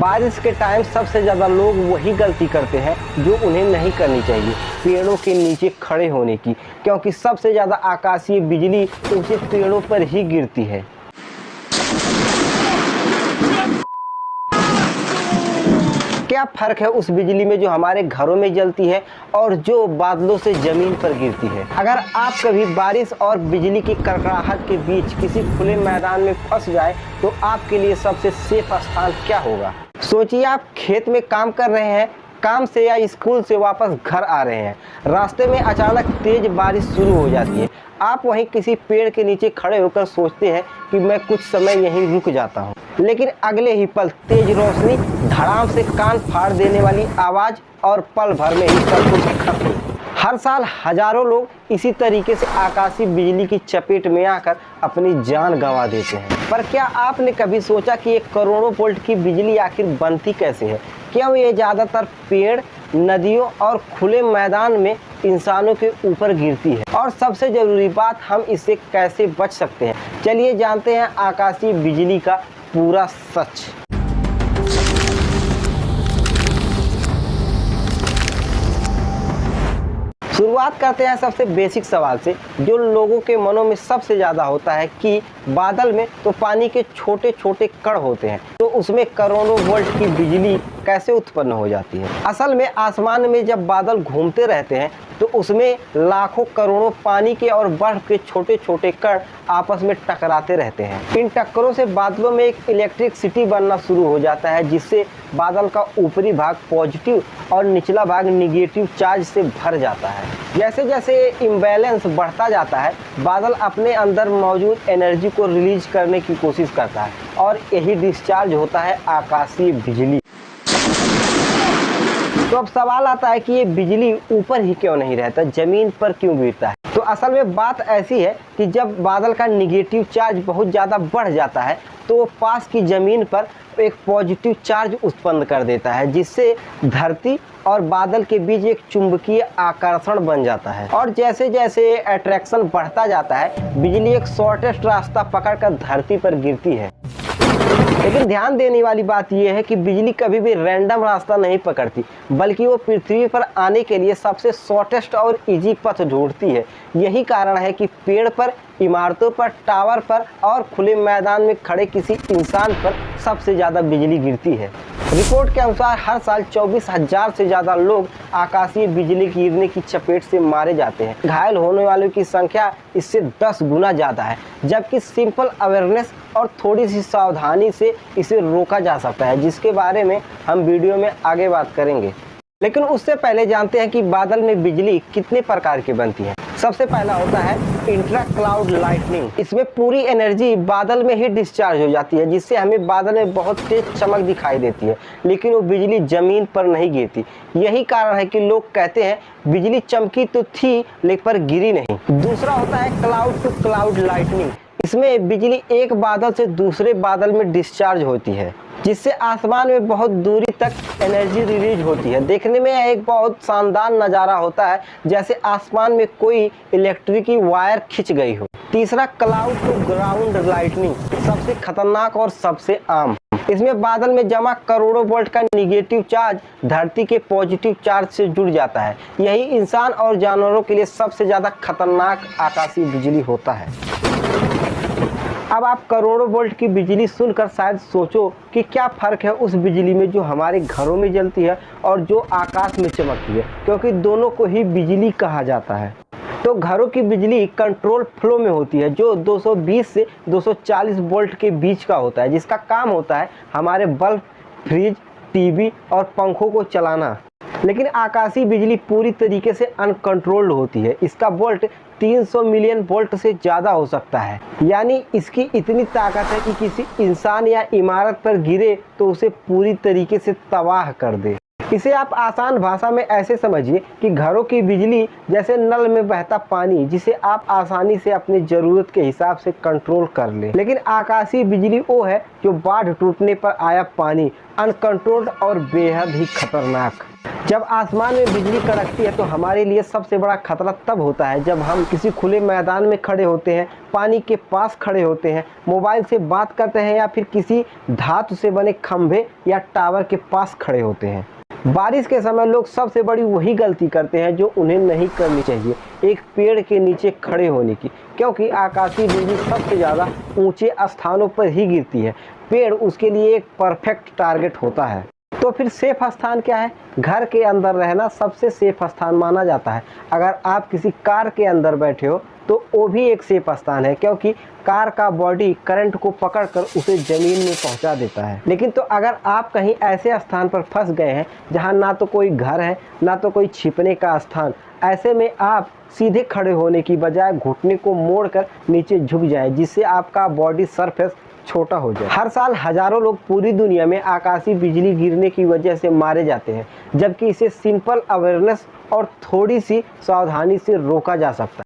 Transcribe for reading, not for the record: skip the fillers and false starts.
बारिश के टाइम सबसे ज़्यादा लोग वही गलती करते हैं जो उन्हें नहीं करनी चाहिए, पेड़ों के नीचे खड़े होने की, क्योंकि सबसे ज़्यादा आकाशीय बिजली ऊंचे पेड़ों पर ही गिरती है। क्या फ़र्क है उस बिजली में जो हमारे घरों में जलती है और जो बादलों से ज़मीन पर गिरती है। अगर आप कभी बारिश और बिजली की कड़कड़ाहट के बीच किसी खुले मैदान में फंस जाए तो आपके लिए सबसे सेफ स्थान क्या होगा। सोचिए, आप खेत में काम कर रहे हैं, काम से या स्कूल से वापस घर आ रहे हैं, रास्ते में अचानक तेज बारिश शुरू हो जाती है। आप वहीं किसी पेड़ के नीचे खड़े होकर सोचते हैं कि मैं कुछ समय यहीं रुक जाता हूँ, लेकिन अगले ही पल तेज रोशनी, धड़ाम से कान फाड़ देने वाली आवाज़ और पल भर में ही सब कुछ खत्म। हर साल हजारों लोग इसी तरीके से आकाशीय बिजली की चपेट में आकर अपनी जान गंवा देते हैं। पर क्या आपने कभी सोचा कि एक करोड़ों वोल्ट की बिजली आखिर बनती कैसे है? क्यों ये ज़्यादातर पेड़, नदियों और खुले मैदान में इंसानों के ऊपर गिरती है? और सबसे ज़रूरी बात, हम इससे कैसे बच सकते हैं? चलिए जानते हैं आकाशीय बिजली का पूरा सच। शुरुआत करते हैं सबसे बेसिक सवाल से, जो लोगों के मनों में सबसे ज़्यादा होता है कि बादल में तो पानी के छोटे छोटे कण होते हैं, तो उसमें करोड़ों वोल्ट की बिजली कैसे उत्पन्न हो जाती है। असल में आसमान में जब बादल घूमते रहते हैं तो उसमें लाखों करोड़ों पानी के और बर्फ के छोटे छोटे कण आपस में टकराते रहते हैं। इन टक्करों से बादलों में एक इलेक्ट्रिसिटी बनना शुरू हो जाता है, जिससे बादल का ऊपरी भाग पॉजिटिव और निचला भाग निगेटिव चार्ज से भर जाता है। जैसे जैसे इम्बैलेंस बढ़ता जाता है, बादल अपने अंदर मौजूद एनर्जी को रिलीज करने की कोशिश करता है और यही डिस्चार्ज होता है आकाशीय बिजली। तो अब सवाल आता है कि ये बिजली ऊपर ही क्यों नहीं रहता, ज़मीन पर क्यों गिरता है? तो असल में बात ऐसी है कि जब बादल का निगेटिव चार्ज बहुत ज़्यादा बढ़ जाता है तो वो पास की ज़मीन पर एक पॉजिटिव चार्ज उत्पन्न कर देता है, जिससे धरती और बादल के बीच एक चुंबकीय आकर्षण बन जाता है। और जैसे जैसे अट्रैक्शन बढ़ता जाता है, बिजली एक शॉर्टेस्ट रास्ता पकड़कर धरती पर गिरती है। लेकिन ध्यान देने वाली बात यह है कि बिजली कभी भी रैंडम रास्ता नहीं पकड़ती, बल्कि वो पृथ्वी पर आने के लिए सबसे शॉर्टेस्ट और इजी पथ ढूंढती है। यही कारण है कि पेड़ पर, इमारतों पर, टावर पर और खुले मैदान में खड़े किसी इंसान पर सबसे ज़्यादा बिजली गिरती है। रिपोर्ट के अनुसार हर साल 24,000 से ज़्यादा लोग आकाशीय बिजली गिरने की चपेट से मारे जाते हैं। घायल होने वालों की संख्या इससे 10 गुना ज़्यादा है, जबकि सिंपल अवेयरनेस और थोड़ी सी सावधानी से इसे रोका जा सकता है, जिसके बारे में हम वीडियो में आगे बात करेंगे। लेकिन उससे पहले जानते हैं कि बादल में बिजली कितने प्रकार की बनती है। सबसे पहला होता है इंट्रा क्लाउड लाइटनिंग। इसमें पूरी एनर्जी बादल में ही डिस्चार्ज हो जाती है, जिससे हमें बादल में बहुत तेज चमक दिखाई देती है, लेकिन वो बिजली जमीन पर नहीं गिरती। यही कारण है कि लोग कहते हैं बिजली चमकी तो थी लेकिन पर गिरी नहीं। दूसरा होता है क्लाउड टू क्लाउड लाइटनिंग। इसमें बिजली एक बादल से दूसरे बादल में डिस्चार्ज होती है, जिससे आसमान में बहुत दूरी तक एनर्जी रिलीज होती है। देखने में एक बहुत शानदार नज़ारा होता है, जैसे आसमान में कोई इलेक्ट्रिक वायर खिंच गई हो। तीसरा क्लाउड टू ग्राउंड लाइटनिंग, सबसे खतरनाक और सबसे आम। इसमें बादल में जमा करोड़ों वोल्ट का निगेटिव चार्ज धरती के पॉजिटिव चार्ज से जुड़ जाता है। यही इंसान और जानवरों के लिए सबसे ज़्यादा खतरनाक आकाशीय बिजली होता है। अब आप करोड़ों वोल्ट की बिजली सुनकर शायद सोचो कि क्या फ़र्क है उस बिजली में जो हमारे घरों में जलती है और जो आकाश में चमकती है, क्योंकि दोनों को ही बिजली कहा जाता है। तो घरों की बिजली कंट्रोल फ्लो में होती है, जो 220 से 240 वोल्ट के बीच का होता है, जिसका काम होता है हमारे बल्ब, फ्रिज, टीवी और पंखों को चलाना। लेकिन आकाशीय बिजली पूरी तरीके से अनकंट्रोल्ड होती है। इसका वोल्ट 300 मिलियन वोल्ट से ज़्यादा हो सकता है, यानी इसकी इतनी ताकत है कि किसी इंसान या इमारत पर गिरे तो उसे पूरी तरीके से तबाह कर दे। इसे आप आसान भाषा में ऐसे समझिए कि घरों की बिजली जैसे नल में बहता पानी, जिसे आप आसानी से अपनी ज़रूरत के हिसाब से कंट्रोल कर लें। लेकिन आकाशीय बिजली वो है जो बाढ़ टूटने पर आया पानी, अनकंट्रोल्ड और बेहद ही खतरनाक। जब आसमान में बिजली कड़कती है तो हमारे लिए सबसे बड़ा खतरा तब होता है जब हम किसी खुले मैदान में खड़े होते हैं, पानी के पास खड़े होते हैं, मोबाइल से बात करते हैं या फिर किसी धातु से बने खंभे या टावर के पास खड़े होते हैं। बारिश के समय लोग सबसे बड़ी वही गलती करते हैं जो उन्हें नहीं करनी चाहिए, एक पेड़ के नीचे खड़े होने की, क्योंकि आकाशीय बिजली सबसे ज़्यादा ऊंचे स्थानों पर ही गिरती है। पेड़ उसके लिए एक परफेक्ट टारगेट होता है। तो फिर सेफ स्थान क्या है? घर के अंदर रहना सबसे सेफ स्थान माना जाता है। अगर आप किसी कार के अंदर बैठे हो तो वो भी एक सेफ स्थान है, क्योंकि कार का बॉडी करंट को पकड़कर उसे ज़मीन में पहुंचा देता है। लेकिन तो अगर आप कहीं ऐसे स्थान पर फंस गए हैं जहां ना तो कोई घर है ना तो कोई छिपने का स्थान, ऐसे में आप सीधे खड़े होने की बजाय घुटने को मोड़कर नीचे झुक जाए, जिससे आपका बॉडी सरफेस छोटा हो जाए। हर साल हजारों लोग पूरी दुनिया में आकाशीय बिजली गिरने की वजह से मारे जाते हैं, जबकि इसे सिंपल अवेयरनेस और थोड़ी सी सावधानी से रोका जा सकता है।